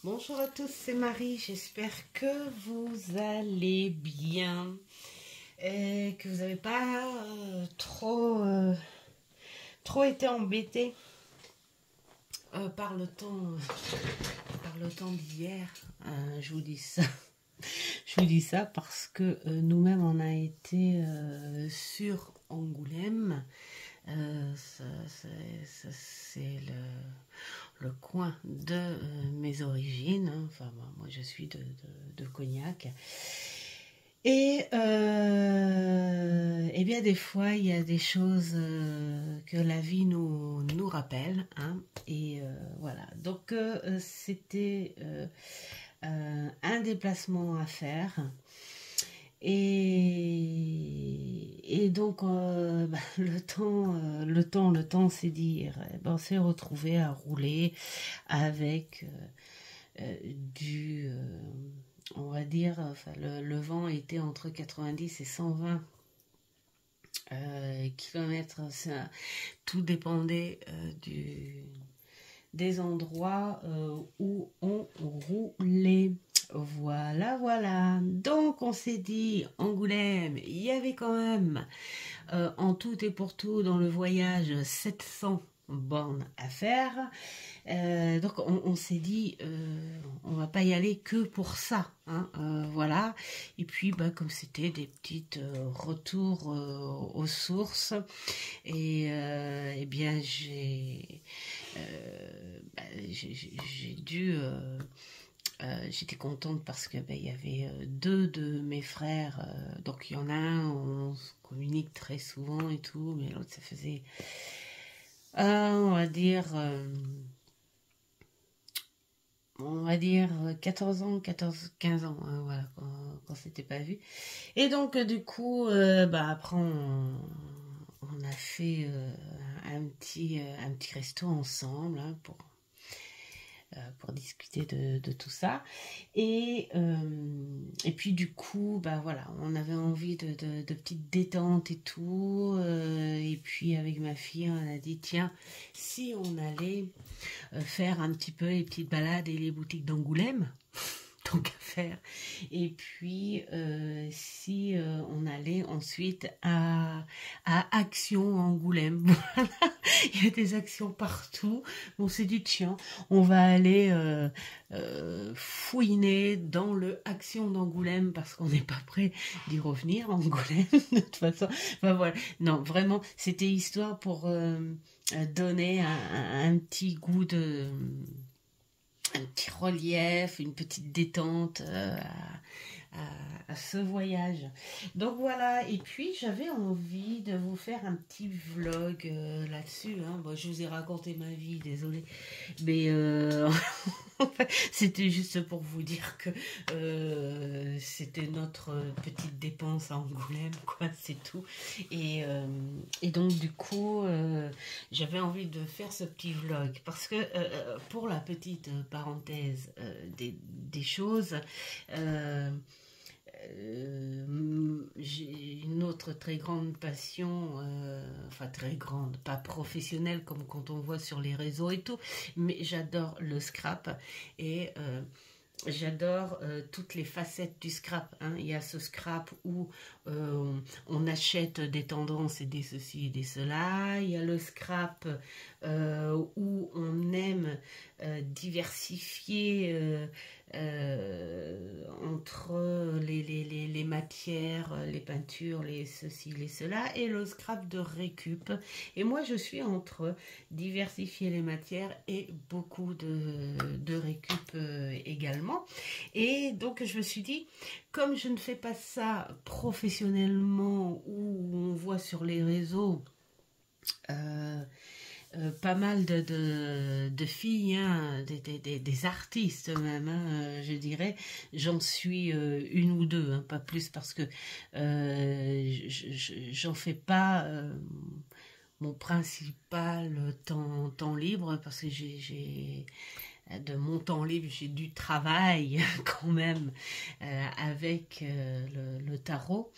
Bonjour à tous, c'est Marie, j'espère que vous allez bien et que vous n'avez pas trop été embêtés par le temps d'hier. Je vous dis ça. Je vous dis ça parce que nous-mêmes on a été sur Angoulême. C'est le coin de mes origines. Enfin, moi, je suis de Cognac. Et bien, des fois, il y a des choses que la vie nous rappelle. Hein, et voilà. Donc, c'était un déplacement à faire. Et donc, le temps, c'est dire, on s'est retrouvé à rouler avec on va dire, enfin, le vent était entre 90 et 120 kilomètres. Ça, tout dépendait des endroits où on roulait. Voilà. Donc, on s'est dit, Angoulême, il y avait quand même, en tout et pour tout, dans le voyage, 700 bornes à faire. Donc, on s'est dit, on va pas y aller que pour ça. Hein, voilà. Et puis, comme c'était des petites retours aux sources, et bien, j'ai dû... j'étais contente parce que il y avait deux de mes frères, donc il y en a un, on se communique très souvent et tout, mais l'autre ça faisait on va dire 14 ans, 15 ans, hein, voilà, quand c'était pas vu. Et donc du coup, après on a fait un petit resto ensemble, hein, pour discuter de tout ça. Et puis du coup, voilà, on avait envie de petites détentes et tout. Et puis avec ma fille, on a dit, tiens, si on allait faire un petit peu les petites balades et les boutiques d'Angoulême, tant qu'à faire. Et puis, si on allait ensuite à Action Angoulême. Voilà. Il y a des actions partout. On s'est dit, tiens, on va aller fouiner dans le Action d'Angoulême parce qu'on n'est pas prêt d'y revenir, Angoulême, de toute façon. Enfin, voilà. Non, vraiment, c'était histoire pour donner un petit goût un petit relief, une petite détente à ce voyage. Donc voilà, et puis j'avais envie de vous faire un petit vlog là-dessus. Hein. Bon, je vous ai raconté ma vie, désolée, mais c'était juste pour vous dire que c'était notre petite dépense à Angoulême, quoi, c'est tout. Et donc du coup, j'avais envie de faire ce petit vlog parce que pour la petite parenthèse des choses, j'ai une autre très grande passion, enfin très grande, pas professionnelle comme quand on voit sur les réseaux et tout, mais j'adore le scrap et j'adore toutes les facettes du scrap. Hein. Il y a ce scrap où on achète des tendances et des ceci et des cela. Il y a le scrap où on aime diversifier entre les matières, les peintures, les ceci, les cela, et le scrap de récup. Et moi, je suis entre diversifier les matières et beaucoup de récup également. Et donc, je me suis dit, comme je ne fais pas ça professionnellement, où on voit sur les réseaux pas mal de filles, hein, des artistes même, hein, je dirais. J'en suis une ou deux, hein, pas plus, parce que j'en fais pas mon principal temps libre, parce que j'ai de mon temps libre, j'ai du travail quand même avec le tarot.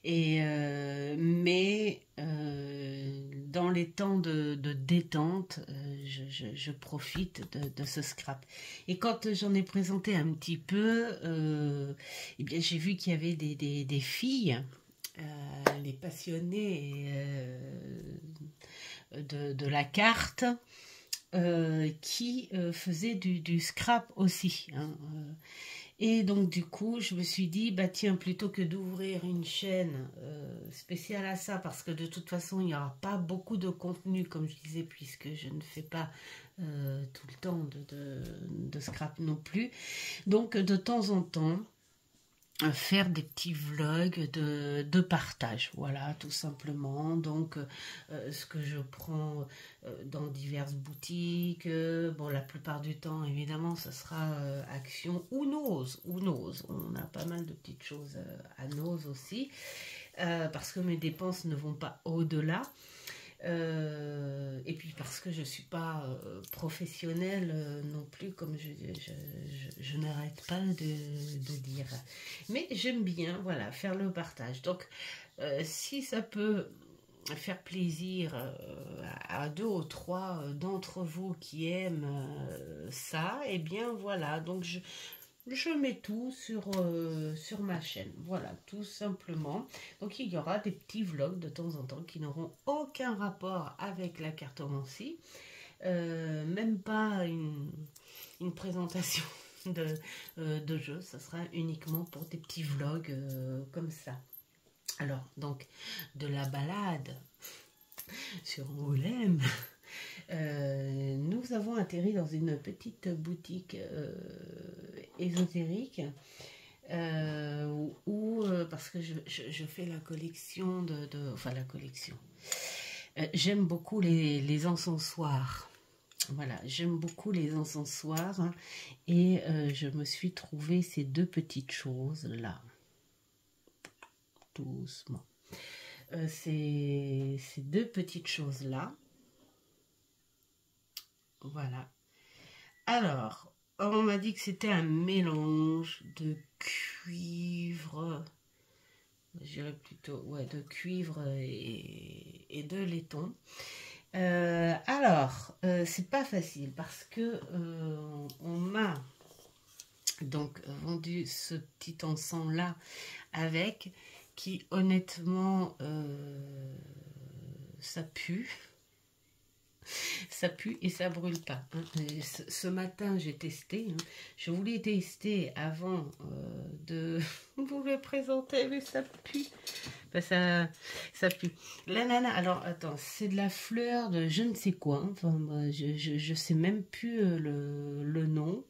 Mais dans les temps de détente, je profite de ce scrap. Et quand j'en ai présenté un petit peu, eh bien, j'ai vu qu'il y avait des filles, les passionnées de la carte, qui faisaient du scrap aussi, hein. Et donc du coup, je me suis dit, bah tiens, plutôt que d'ouvrir une chaîne spéciale à ça, parce que de toute façon, il n'y aura pas beaucoup de contenu, comme je disais, puisque je ne fais pas tout le temps de scrap non plus. Donc de temps en temps, faire des petits vlogs de partage, voilà, tout simplement. Donc ce que je prends dans diverses boutiques, bon, la plupart du temps évidemment ça sera Action ou Nose, on a pas mal de petites choses à Nose aussi, parce que mes dépenses ne vont pas au-delà. Et puis parce que je ne suis pas professionnelle non plus, comme je n'arrête pas de dire. Mais j'aime bien, voilà, faire le partage. Donc, si ça peut faire plaisir à 2 ou 3 d'entre vous qui aiment ça, et eh bien voilà, donc je mets tout sur ma chaîne, voilà, tout simplement. Donc il y aura des petits vlogs de temps en temps qui n'auront aucun rapport avec la cartomancie, même pas une présentation de jeu, ça sera uniquement pour des petits vlogs comme ça. Alors, donc, de la balade sur Angoulême, nous avons atterri dans une petite boutique ésotérique où, parce que je fais la collection enfin la collection, j'aime beaucoup les encensoirs. Voilà, j'aime beaucoup les encensoirs, hein, et je me suis trouvé ces 2 petites choses là, doucement. Ces 2 petites choses là, voilà. Alors, on m'a dit que c'était un mélange de cuivre, je dirais plutôt, ouais, de cuivre et de laiton. Alors, c'est pas facile parce que on m'a donc vendu ce petit encens là avec, qui honnêtement ça pue. Ça pue et ça brûle pas, hein. Ce matin j'ai testé, hein. Je voulais tester avant de vous le présenter, mais ça pue. Enfin, ça pue. La nana, alors attends, c'est de la fleur de je ne sais quoi, hein. Enfin, je sais même plus le nom.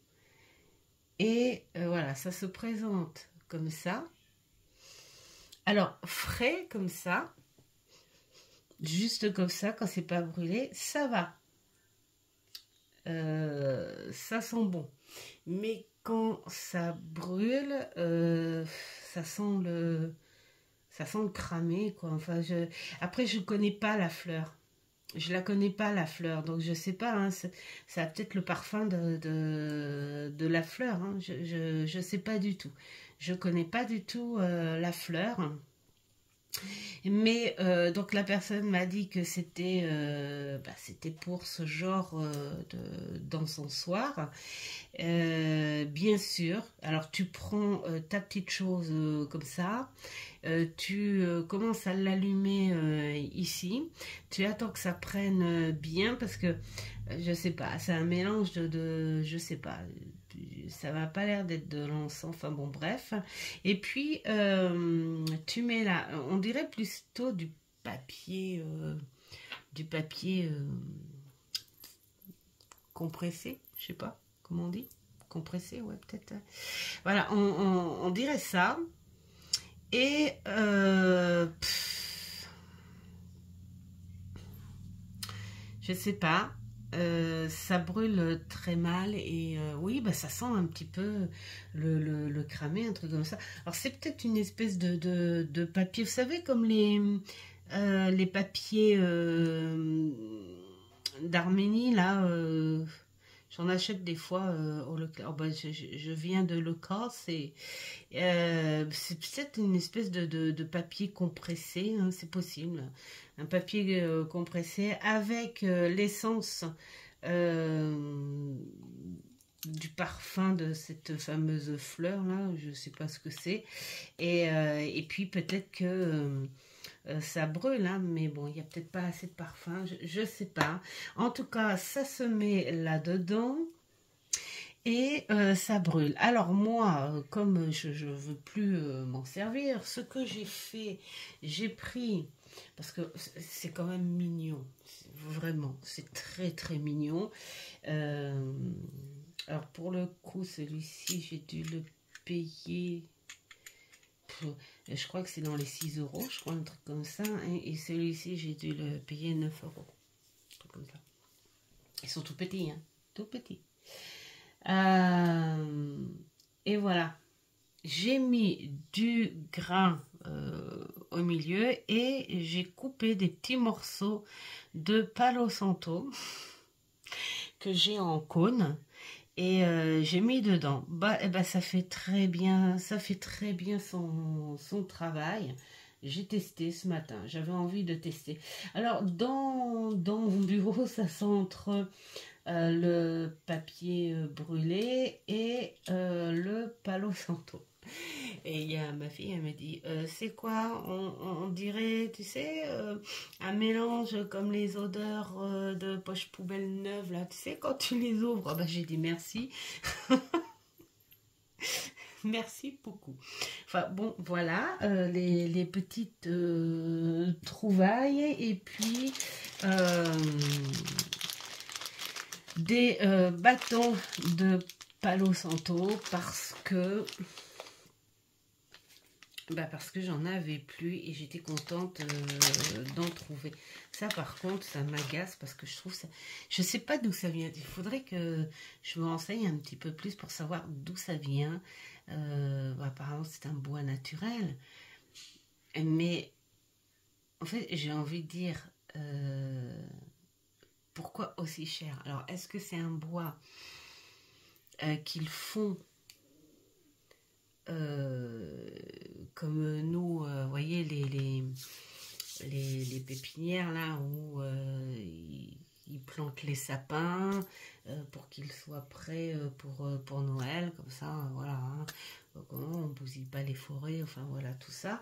Et voilà, ça se présente comme ça. Alors, frais comme ça, juste comme ça, quand c'est pas brûlé, ça va. Ça sent bon. Mais quand ça brûle, ça sent le cramé, quoi. Enfin, après, je connais pas la fleur. Je la connais pas, la fleur, donc je sais pas, hein, ça a peut-être le parfum de la fleur, hein. Je sais pas du tout. Je connais pas du tout la fleur. Mais donc la personne m'a dit que c'était pour ce genre d'encensoir. Bien sûr, alors tu prends ta petite chose comme ça, tu commences à l'allumer ici, tu attends que ça prenne bien, parce que je sais pas, c'est un mélange je sais pas, ça m'a pas l'air d'être de l'encens, enfin bon bref. Et puis tu mets là, on dirait plutôt du papier compressé, je sais pas comment on dit, compressé, ouais, peut-être. Voilà, on dirait ça. Et je sais pas, ça brûle très mal. Et oui, bah, ça sent un petit peu le cramé, un truc comme ça. Alors c'est peut-être une espèce de papier, vous savez, comme les papiers d'Arménie là, J'en achète des fois au Leclerc. Oh, bah, je viens de Leclerc, c'est peut-être une espèce de papier compressé, hein, c'est possible. Un papier compressé avec l'essence euh, du parfum de cette fameuse fleur là, je sais pas ce que c'est. Et puis peut-être que ça brûle, hein, mais bon, il n'y a peut-être pas assez de parfum, je sais pas. En tout cas, ça se met là-dedans et ça brûle. Alors moi, comme je ne veux plus m'en servir, ce que j'ai fait, j'ai pris, parce que c'est quand même mignon, vraiment, c'est très très mignon. Euh, alors pour le coup, celui-ci, j'ai dû le payer. Je crois que c'est dans les 6 euros, je crois, un truc comme ça. Hein, et celui-ci, j'ai dû le payer 9 euros. Un truc comme ça. Ils sont tout petits, hein. Tout petits. Et voilà. J'ai mis du grain au milieu et j'ai coupé des petits morceaux de Palo Santo que j'ai en cône. Et j'ai mis dedans. Bah, ça fait très bien, son travail. J'ai testé ce matin. J'avais envie de tester. Alors, dans mon bureau, ça sent entre le papier brûlé et le Palo Santo. Et il y a ma fille, elle me dit, c'est quoi on dirait, tu sais, un mélange comme les odeurs de poche poubelle neuve, là, tu sais, quand tu les ouvres. Bah, j'ai dit merci. Merci beaucoup. Enfin, bon, voilà, les petites trouvailles. Et puis, des bâtons de Palo Santo parce que j'en avais plus et j'étais contente d'en trouver. Ça par contre, ça m'agace parce que je trouve ça... Je sais pas d'où ça vient. Il faudrait que je me renseigne un petit peu plus pour savoir d'où ça vient. Apparemment, c'est un bois naturel. Mais en fait, j'ai envie de dire... pourquoi aussi cher? Alors, est-ce que c'est un bois qu'ils font comme nous, vous voyez, les pépinières là où ils plantent les sapins pour qu'ils soient prêts pour Noël, comme ça, voilà. Hein. Comment on bousille pas les forêts, enfin voilà tout ça.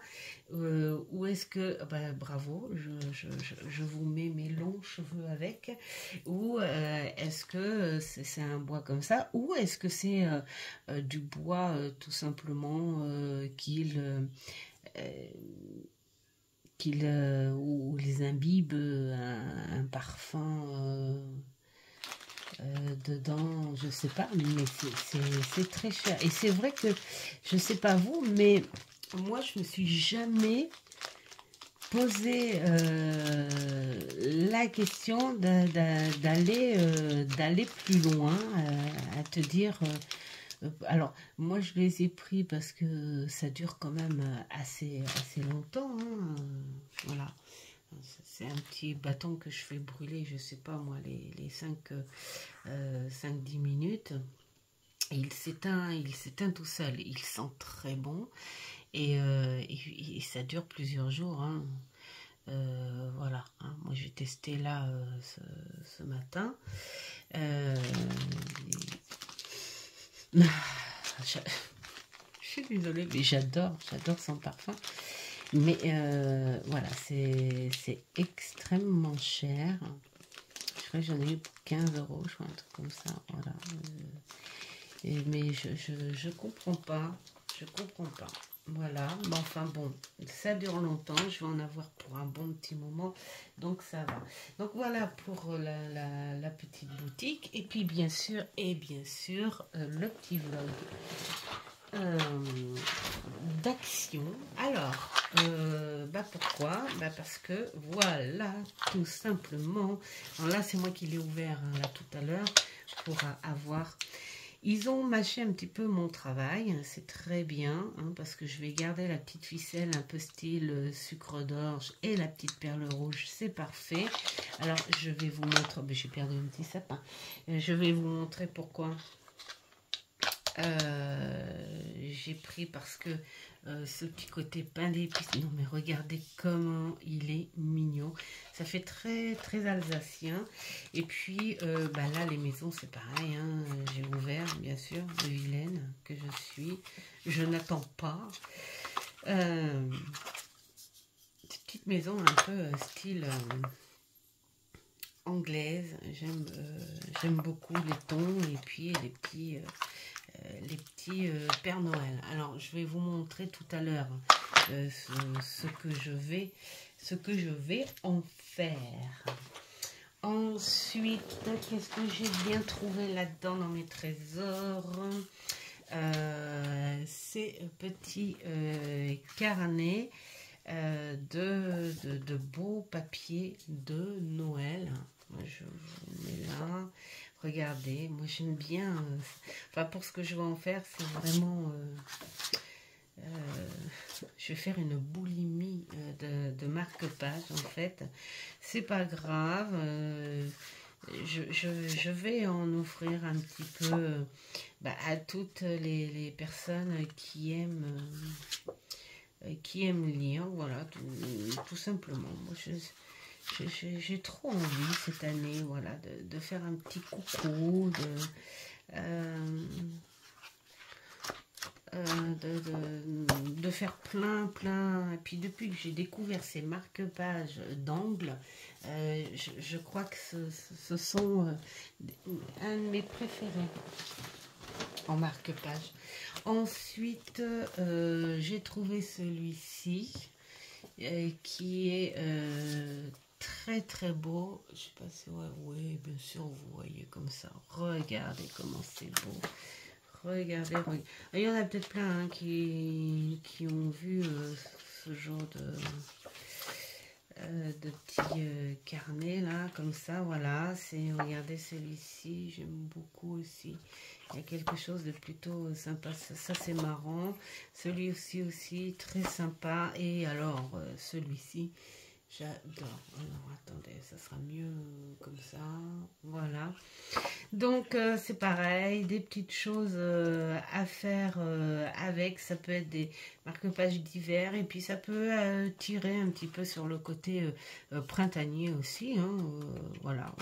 Ou est-ce que, bravo, je vous mets mes longs cheveux avec. Ou est-ce que c'est un bois comme ça, ou est-ce que c'est du bois tout simplement ou les imbibes un parfum dedans, je sais pas, mais c'est très cher. Et c'est vrai que, je sais pas vous, mais moi je me suis jamais posé la question d'aller plus loin, à te dire... alors, moi je les ai pris parce que ça dure quand même assez longtemps, hein, voilà. C'est un petit bâton que je fais brûler, je sais pas moi, les 5-10 minutes. Et il s'éteint tout seul. Il sent très bon. Et ça dure plusieurs jours. Hein. Voilà. Hein. Moi, j'ai testé là ce matin. Je suis désolée, mais j'adore son parfum. Mais voilà, c'est extrêmement cher. Je crois que j'en ai eu pour 15 euros, je crois, un truc comme ça. Voilà. Mais je comprends pas. Je comprends pas. Voilà. Mais enfin bon, ça dure longtemps. Je vais en avoir pour un bon petit moment. Donc ça va. Donc voilà pour la petite boutique. Et puis bien sûr, le petit vlog. D'action. Alors, pourquoi? Parce que voilà, tout simplement. Alors là, c'est moi qui l'ai ouvert hein, là tout à l'heure pour avoir. Ils ont mâché un petit peu mon travail, c'est très bien, hein, parce que je vais garder la petite ficelle un peu style sucre d'orge et la petite perle rouge, c'est parfait. Alors, je vais vous montrer, j'ai perdu un petit sapin, je vais vous montrer pourquoi. J'ai pris parce que ce petit côté pain d'épices, non mais regardez comment il est mignon, ça fait très très alsacien. Et puis là les maisons c'est pareil, hein. J'ai ouvert bien sûr, de vilaine que je suis, je n'attends pas. Des petites maisons un peu style anglaise, j'aime beaucoup les tons et puis les petits Père Noël. Alors, je vais vous montrer tout à l'heure ce que je vais en faire. Ensuite, qu'est-ce que j'ai bien trouvé là-dedans dans mes trésors? Ces petits carnets de beaux papiers de Noël. Je vous mets là. Regardez, moi j'aime bien, enfin pour ce que je vais en faire, c'est vraiment, je vais faire une boulimie de marque-page en fait, c'est pas grave, je vais en offrir un petit peu à toutes les personnes qui aiment lire, voilà, tout simplement. Moi, j'ai trop envie cette année, voilà, de faire un petit coucou, de faire plein. Et puis depuis que j'ai découvert ces marque-pages d'angle, je crois que ce sont un de mes préférés en marque-page. Ensuite, j'ai trouvé celui-ci qui est très beau. Je sais pas si oui, bien sûr vous voyez comme ça. Regardez comment c'est beau. Regardez. Il y en a peut-être plein hein, qui ont vu ce genre de petits carnets là, comme ça. Voilà. Regardez celui-ci, j'aime beaucoup aussi. Il y a quelque chose de plutôt sympa. Ça c'est marrant. Celui-ci aussi très sympa. Et alors celui-ci. J'adore. Alors, attendez, ça sera mieux comme ça. Voilà. Donc, c'est pareil, des petites choses à faire avec. Ça peut être des marque-pages divers et puis ça peut tirer un petit peu sur le côté printanier aussi. Hein, voilà,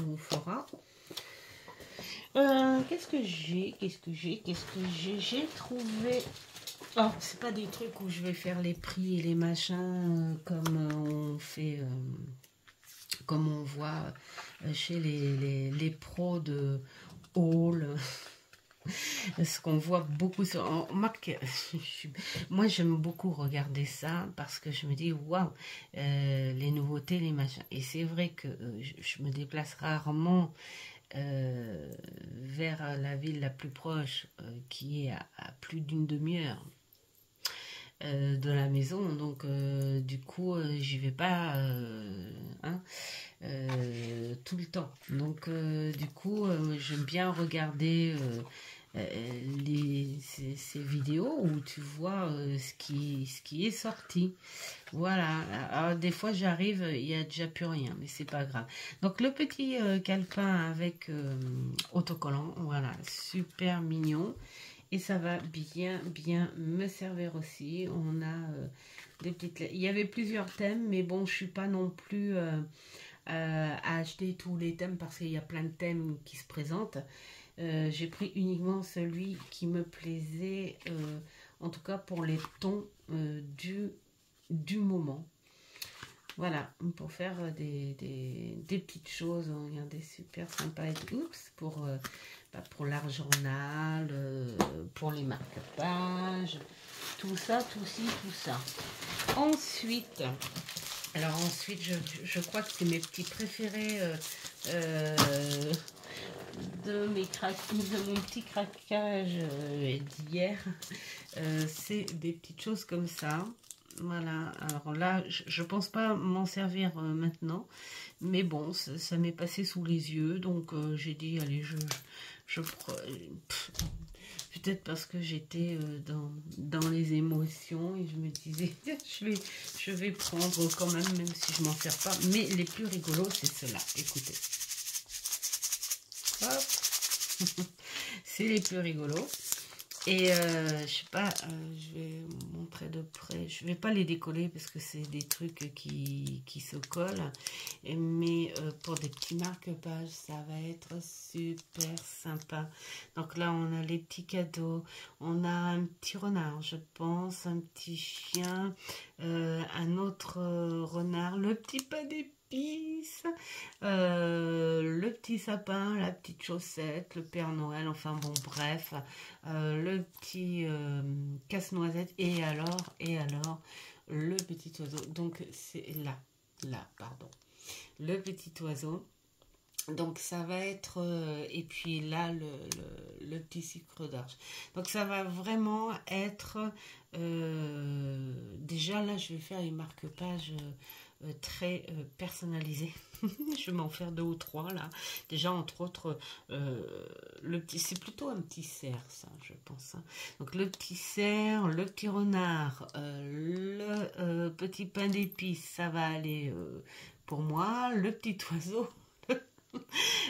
on fera. Qu'est-ce que j'ai J'ai trouvé... Oh, c'est pas des trucs où je vais faire les prix et les machins comme on fait, comme on voit chez les pros de haul. Ce qu'on voit beaucoup sur... Remarque, moi j'aime beaucoup regarder ça parce que je me dis, waouh, les nouveautés, les machins. Et c'est vrai que je me déplace rarement vers la ville la plus proche qui est à plus d'une demi-heure de la maison, donc du coup j'y vais pas tout le temps, donc du coup j'aime bien regarder ces vidéos où tu vois ce qui est sorti. Voilà. Alors, des fois j'arrive, il n'y a déjà plus rien, mais c'est pas grave. Donc le petit calepin avec autocollant, voilà, super mignon. Et ça va bien me servir aussi. On a des petites... Il y avait plusieurs thèmes, mais bon, je suis pas non plus à acheter tous les thèmes parce qu'il y a plein de thèmes qui se présentent. J'ai pris uniquement celui qui me plaisait, en tout cas pour les tons du moment. Voilà, pour faire des petites choses, regardez, super sympa. Oups, pour l'art journal, pour les marque-pages, tout ça, tout ci, tout ça. Ensuite, je crois que c'est mes petits préférés de mon petit craquage d'hier. C'est des petites choses comme ça. Voilà, alors là, je pense pas m'en servir maintenant, mais bon, ça m'est passé sous les yeux, donc j'ai dit, allez, Peut-être parce que j'étais dans les émotions et je me disais, je vais prendre quand même si je m'en sers pas. Mais les plus rigolos, c'est ceux-là. Écoutez. Hop. C'est les plus rigolos. Et je sais pas, je vais vous montrer de près. Je vais pas les décoller parce que c'est des trucs qui se collent. Mais pour des petits marque-pages, ça va être super sympa. Donc là, on a les petits cadeaux. On a un petit renard, je pense, un petit chien, un autre renard, le petit pas d'épices. Le petit sapin, la petite chaussette, le Père Noël, enfin bon bref, le petit casse-noisette et alors le petit oiseau. Donc c'est là pardon, le petit oiseau. Donc ça va être et puis là le petit sucre d'orge. Donc ça va vraiment être déjà là je vais faire les marque-pages très personnalisés. Je vais m'en faire 2 ou 3 là. Déjà entre autres le petit, c'est plutôt un petit cerf ça je pense. Hein. Donc le petit cerf, le petit renard, le petit pain d'épices, ça va aller pour moi. Le petit oiseau.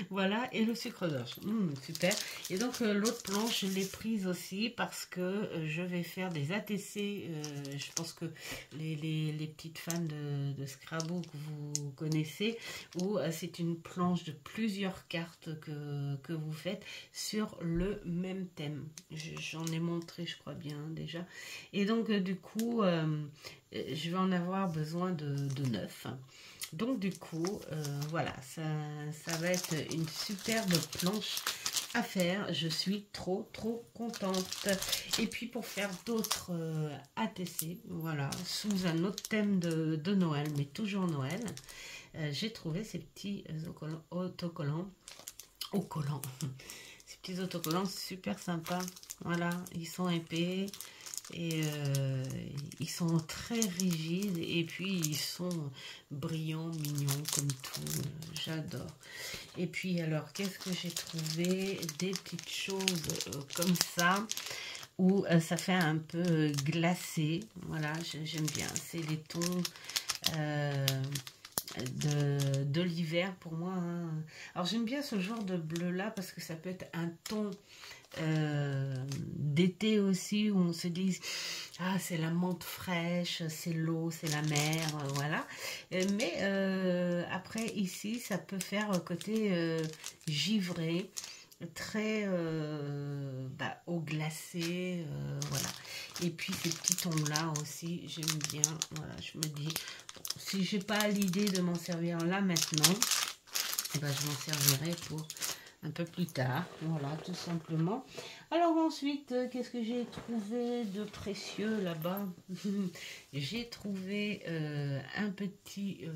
Voilà, et le sucre d'orge, super. Et donc l'autre planche, je l'ai prise aussi parce que je vais faire des ATC. Je pense que les petites fans de Scrabbook, vous connaissez, où c'est une planche de plusieurs cartes que vous faites sur le même thème. J'en ai montré, je crois bien déjà. Et donc du coup, je vais en avoir besoin de 9. Donc du coup, voilà, ça va être une superbe planche à faire. Je suis trop contente. Et puis pour faire d'autres ATC, voilà, sous un autre thème de Noël, mais toujours Noël, j'ai trouvé ces petits autocollants, ces petits autocollants super sympas. Voilà, ils sont épais. Et ils sont très rigides et puis ils sont brillants, mignons comme tout, j'adore. Et puis alors qu'est-ce que j'ai trouvé? Des petites choses comme ça où ça fait un peu glacé, voilà, j'aime bien, c'est les tons de l'hiver pour moi. Hein. Alors j'aime bien ce genre de bleu là parce que ça peut être un ton d'été aussi où on se dit ah c'est la menthe fraîche, c'est l'eau, c'est la mer, voilà. Mais après ici ça peut faire côté givré, très eau glacée, voilà. Et puis ces petits tons là aussi j'aime bien, voilà, je me dis bon, si j'ai pas l'idée de m'en servir là maintenant, et ben je m'en servirai pour un peu plus tard, voilà, tout simplement. Alors ensuite, qu'est-ce que j'ai trouvé de précieux là-bas? J'ai trouvé un petit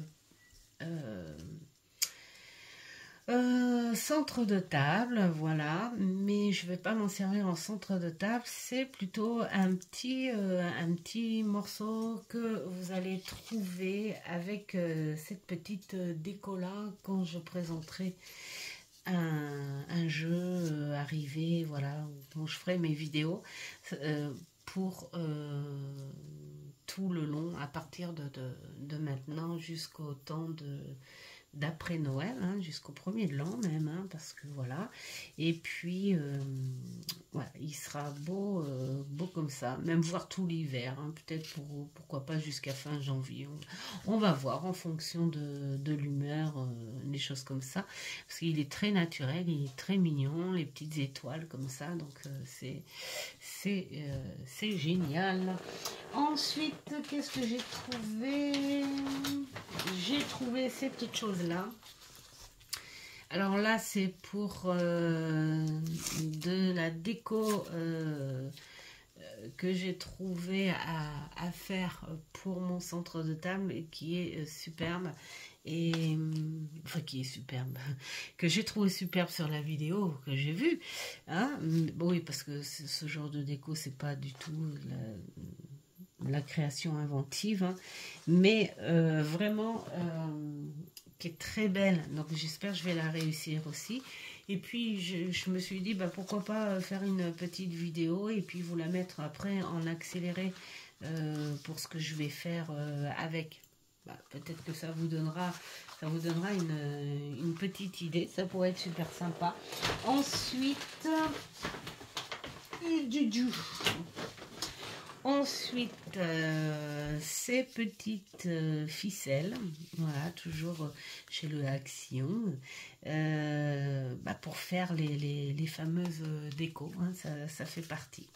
centre de table, voilà, mais je vais pas m'en servir en centre de table, c'est plutôt un petit morceau que vous allez trouver avec cette petite déco-là quand je présenterai un jeu arrivé, voilà, dont je ferai mes vidéos pour tout le long, à partir de maintenant jusqu'au temps d'après Noël, hein, jusqu'au 1er de l'an même, hein, parce que voilà, et puis voilà, il sera beau comme ça, même voir tout l'hiver, hein, peut-être pourquoi pas jusqu'à fin janvier, on va voir en fonction de l'humeur, des choses comme ça, parce qu'il est très naturel, il est très mignon, les petites étoiles comme ça, donc c'est génial. Ensuite, qu'est-ce que j'ai trouvé? J'ai trouvé ces petites choses-là. Alors là, c'est pour de la déco que j'ai trouvé à faire pour mon centre de table et qui est superbe. Et enfin qui est superbe, que j'ai trouvé superbe sur la vidéo que j'ai vue. Hein, bon, oui, parce que ce genre de déco, c'est pas du tout la création inventive, hein, mais vraiment qui est très belle, donc j'espère que je vais la réussir aussi. Et puis je me suis dit, bah, pourquoi pas faire une petite vidéo et puis vous la mettre après en accéléré pour ce que je vais faire avec. Bah, peut-être que ça vous donnera une petite idée, ça pourrait être super sympa. Ensuite, ces petites ficelles, voilà, toujours chez le Action, bah, pour faire les fameuses décos, hein, ça fait partie.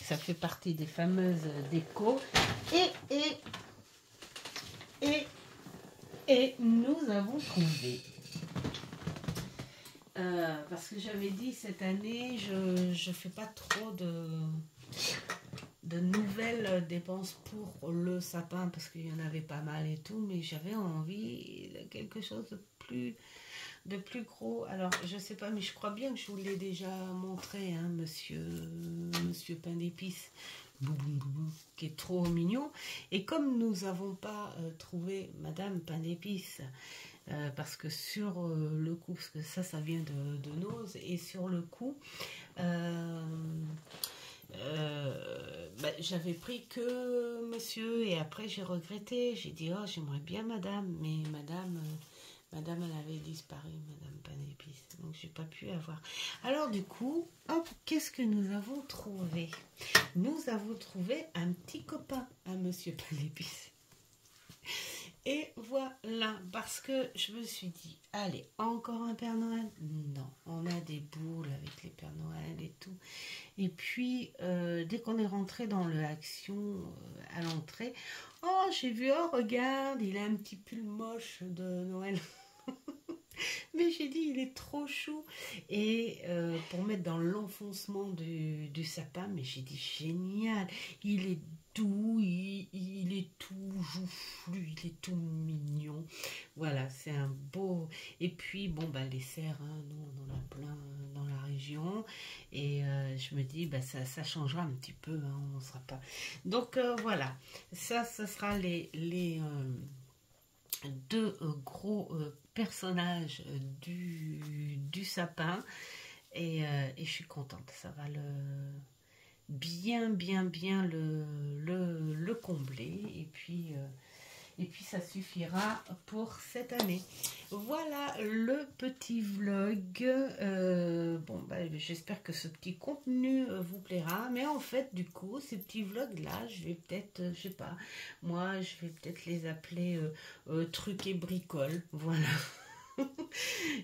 Ça fait partie des fameuses décos. Et nous avons trouvé. Parce que j'avais dit cette année, je ne fais pas trop de nouvelles dépenses pour le sapin parce qu'il y en avait pas mal et tout, mais j'avais envie de quelque chose de plus gros. Alors je sais pas, mais je crois bien que je vous l'ai déjà montré, hein, monsieur Pain d'épices, qui est trop mignon. Et comme nous n'avons pas trouvé Madame Pain d'épices, parce que sur le coup, parce que ça vient de Nose, et sur le coup, j'avais pris que monsieur, et après j'ai regretté, j'ai dit oh j'aimerais bien madame, mais madame elle avait disparu, Madame Pain d'épices, donc j'ai pas pu avoir. Alors du coup, hop, qu'est-ce que nous avons trouvé? Nous avons trouvé un petit copain à monsieur Pain d'épices. Et voilà, parce que je me suis dit, allez, encore un Père Noël? Non, on a des boules avec les Pères Noël et tout. Et puis, dès qu'on est rentré dans le Action à l'entrée, oh, j'ai vu, oh, regarde, il a un petit pull moche de Noël. Mais j'ai dit, il est trop chou. Et pour mettre dans l'enfoncement du sapin, mais j'ai dit, génial. Il est doux, il est tout joufflu, il est tout mignon. Voilà, c'est un beau... Et puis, bon, bah, les cerfs, hein, nous, on en a plein dans la région. Et je me dis, bah, ça changera un petit peu, hein, on ne sera pas... Donc, voilà, ça sera les deux gros personnages du sapin, et je suis contente, ça va bien le combler, et puis ça suffira pour cette année. Voilà le petit vlog. Bon, bah, j'espère que ce petit contenu vous plaira. Mais en fait, du coup, ces petits vlogs-là, je vais peut-être, je sais pas, moi, je vais peut-être les appeler trucs et bricoles. Voilà.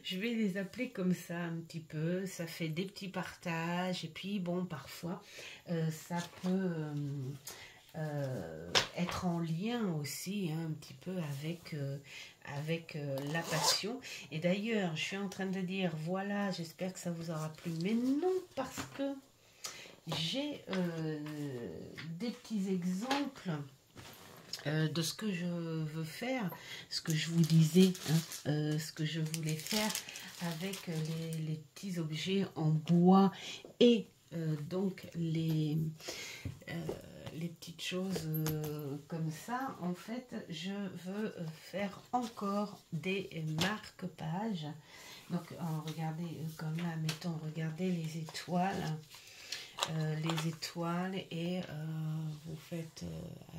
Je vais les appeler comme ça un petit peu. Ça fait des petits partages. Et puis, bon, parfois, ça peut... être en lien aussi, hein, un petit peu avec la passion. Et d'ailleurs, je suis en train de dire, voilà, j'espère que ça vous aura plu. Mais non, parce que j'ai des petits exemples de ce que je veux faire, ce que je vous disais, hein, ce que je voulais faire avec les petits objets en bois et donc les petites choses comme ça. En fait, je veux faire encore des marque-pages. Donc, regardez, comme là, mettons, regardez les étoiles. Et vous faites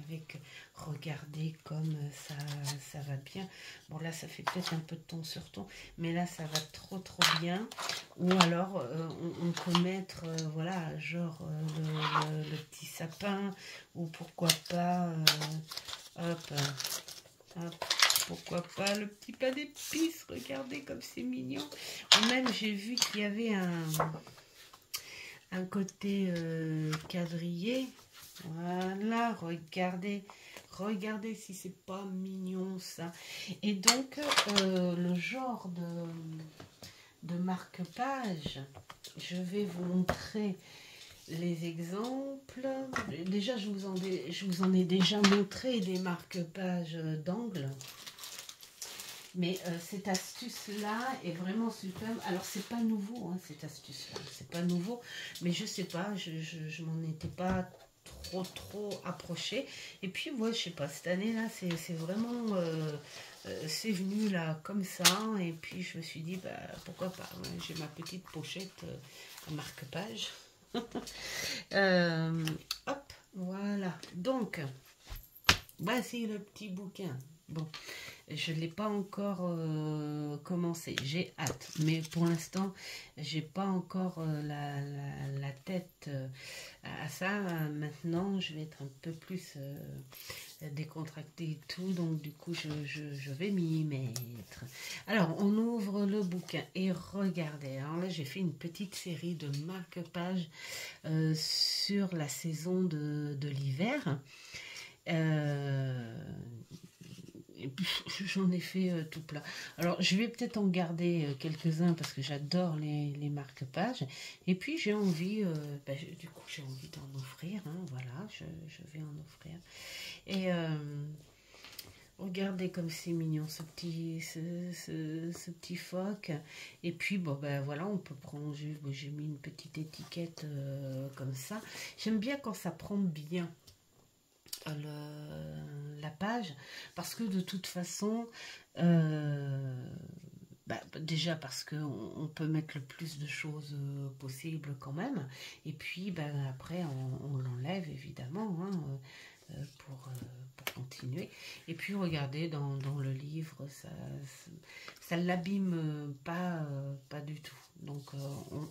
avec, regardez comme ça va bien. Bon, là ça fait peut-être un peu de ton sur ton, mais là ça va trop bien. Ou alors on peut mettre voilà, genre le petit sapin, ou pourquoi pas hop, pourquoi pas le petit pain d'épices. Regardez comme c'est mignon. Ou même j'ai vu qu'il y avait un côté quadrillé. Voilà, regardez si c'est pas mignon ça. Et donc le genre de marque-page, je vais vous montrer les exemples. Déjà je vous en ai déjà montré des marque-pages d'angle. Mais cette astuce-là est vraiment superbe. Alors, c'est pas nouveau, hein, cette astuce-là. C'est pas nouveau, mais je sais pas, je m'en étais pas trop approché. Et puis moi, je sais pas, cette année-là, c'est vraiment... c'est venu là comme ça. Et puis je me suis dit, bah, pourquoi pas. Ouais, j'ai ma petite pochette à marque-page. Hop, voilà. Donc, voici le petit bouquin. Bon, je ne l'ai pas encore commencé. J'ai hâte. Mais pour l'instant, j'ai pas encore la tête à ça. Maintenant, je vais être un peu plus décontractée et tout. Donc, du coup, je vais m'y mettre. Alors, on ouvre le bouquin et regardez. Alors là, j'ai fait une petite série de marque-pages sur la saison de l'hiver. J'en ai fait tout plein. Alors, je vais peut-être en garder quelques-uns parce que j'adore les marque-pages. Et puis, j'ai envie, du coup, j'ai envie d'en offrir. Hein, voilà, je vais en offrir. Et regardez comme c'est mignon, ce petit phoque. Et puis, bon, ben voilà, on peut prendre juste, bon, j'ai mis une petite étiquette comme ça. J'aime bien quand ça prend bien la page, parce que de toute façon, déjà parce qu'on peut mettre le plus de choses possible quand même, et puis après on l'enlève évidemment hein, pour continuer. Et puis regardez dans le livre, ça l'abîme pas du tout. Donc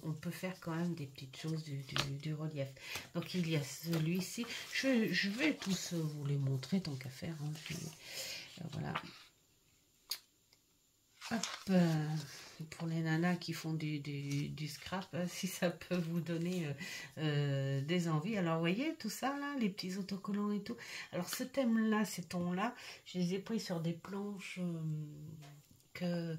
on peut faire quand même des petites choses du relief. Donc il y a celui-ci. Je vais tous vous les montrer tant qu'à faire. Hein. Voilà. Hop, pour les nanas qui font du scrap, si ça peut vous donner des envies. Alors, vous voyez, tout ça, là, les petits autocollants et tout. Alors, ce thème-là, ces tons-là, je les ai pris sur des planches que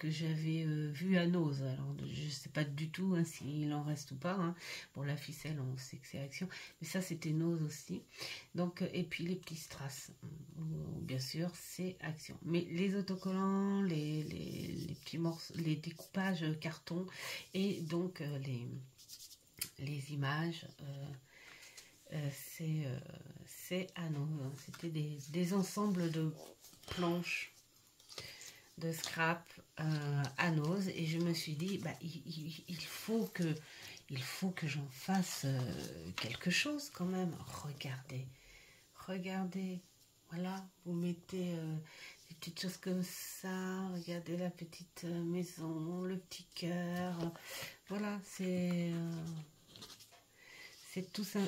j'avais vu à Nose. Alors, je ne sais pas du tout hein, s'il en reste ou pas. Hein. Bon, la ficelle, on sait que c'est Action. Mais ça, c'était Nose aussi. Donc, et puis les petits strass. Bien sûr, c'est Action. Mais les autocollants, les petits morceaux, les découpages carton et donc les images, c'est à Nose. C'était des ensembles de planches de scrap à Nose et je me suis dit il faut que j'en fasse quelque chose quand même. Regardez, voilà, vous mettez des petites choses comme ça, regardez la petite maison, le petit cœur, voilà, c'est tout ça.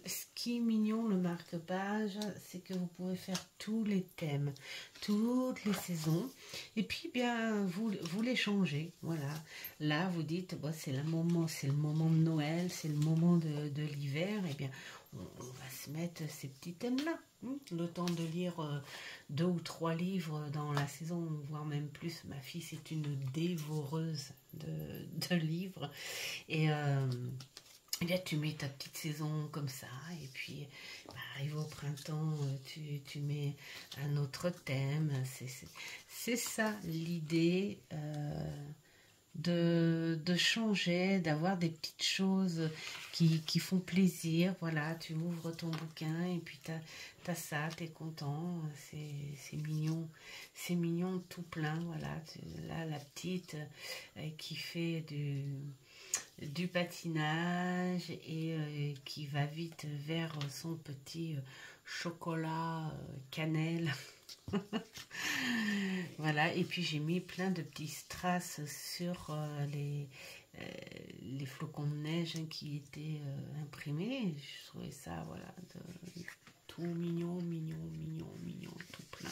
Ce qui est mignon, le marque-page, c'est que vous pouvez faire tous les thèmes, toutes les saisons. Et puis, bien, vous les changez. Voilà. Là, vous dites, bon, c'est le moment de Noël, c'est le moment de l'hiver. Et bien, on va se mettre ces petits thèmes-là. Le temps de lire 2 ou 3 livres dans la saison, voire même plus. Ma fille, c'est une dévoreuse de livres. Et... eh bien, tu mets ta petite saison comme ça, et puis arrive au printemps, tu mets un autre thème. C'est ça l'idée de changer, d'avoir des petites choses qui font plaisir. Voilà, tu ouvres ton bouquin et puis t'as ça, t'es content, c'est mignon tout plein. Voilà, là la petite qui fait du patinage et qui va vite vers son petit chocolat cannelle. Voilà, et puis j'ai mis plein de petits strass sur les flocons de neige hein, qui étaient imprimés. Je trouvais ça, voilà, tout mignon, tout plein.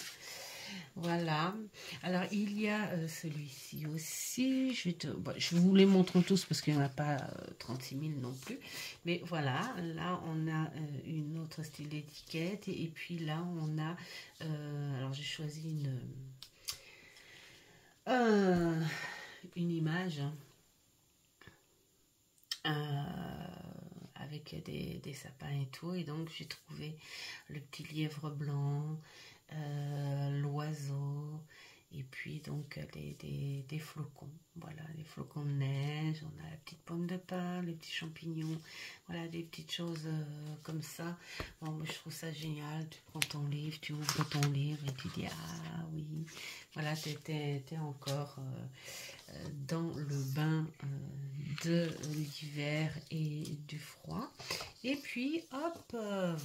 Voilà. Alors, il y a celui-ci aussi. Je vous les montre tous parce qu'il n'y en a pas 36 000 non plus. Mais voilà, là, on a une autre style d'étiquette. Et puis là, on a... alors, j'ai choisi une image avec des sapins et tout. Et donc, j'ai trouvé le petit lièvre blanc, l'oiseau, et puis donc des flocons. Voilà, les flocons de neige. On a la petite pomme de pin, les petits champignons, voilà, des petites choses comme ça. Bon, moi, je trouve ça génial. Tu prends ton livre, tu ouvres ton livre et tu dis, ah oui, voilà, t'es encore dans le bain de l'hiver et du froid. Et puis, hop,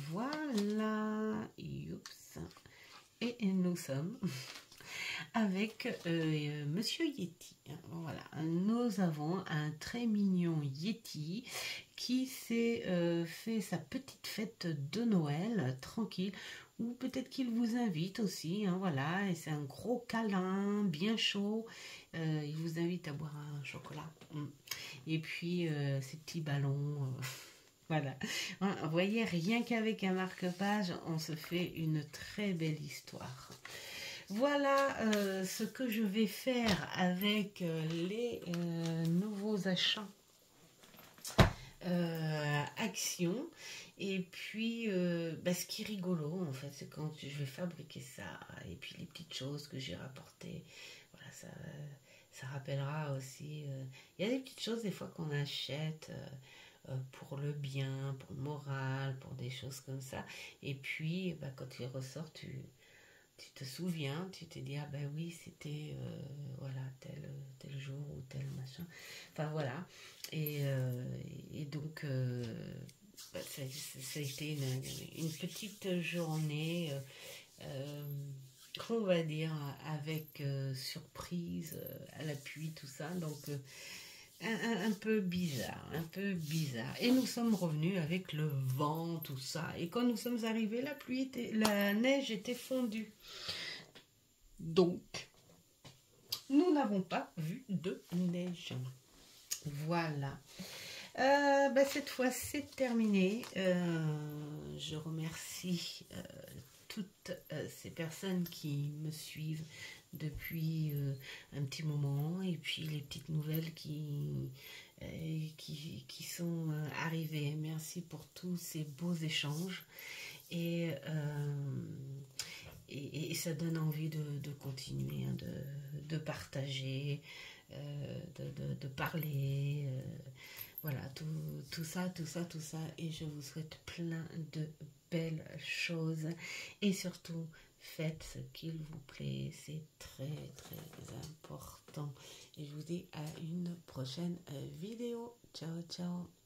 voilà, youps. Et nous sommes avec Monsieur Yeti. Voilà, nous avons un très mignon Yeti qui s'est fait sa petite fête de Noël tranquille, ou peut-être qu'il vous invite aussi, hein, voilà, et c'est un gros câlin bien chaud. Il vous invite à boire un chocolat. Et puis ces petits ballons. Voilà. Vous voyez, rien qu'avec un marque-page, on se fait une très belle histoire. Voilà ce que je vais faire avec les nouveaux achats Action. Et puis, ce qui est rigolo, en fait, c'est quand je vais fabriquer ça, et puis les petites choses que j'ai rapportées. Voilà, ça rappellera aussi. Il y a des petites choses, des fois, qu'on achète. Pour le bien, pour le moral, pour des choses comme ça. Et puis, quand tu ressors, tu te souviens, tu te dis, ah ben oui, c'était voilà, tel jour ou tel machin. Enfin voilà. Et donc, ça a été une petite journée, on va dire, avec surprise à l'appui, tout ça. Donc, un peu bizarre, un peu bizarre. Et nous sommes revenus avec le vent, tout ça. Et quand nous sommes arrivés, la neige était fondue. Donc, nous n'avons pas vu de neige. Voilà. Cette fois, c'est terminé. Je remercie toutes ces personnes qui me suivent depuis un petit moment, et puis les petites nouvelles qui sont arrivées. Merci pour tous ces beaux échanges, et ça donne envie de continuer, hein, de partager, de parler, voilà, tout ça, et je vous souhaite plein de belles choses, et surtout, faites ce qu'il vous plaît, c'est très très important, et je vous dis à une prochaine vidéo. Ciao, ciao.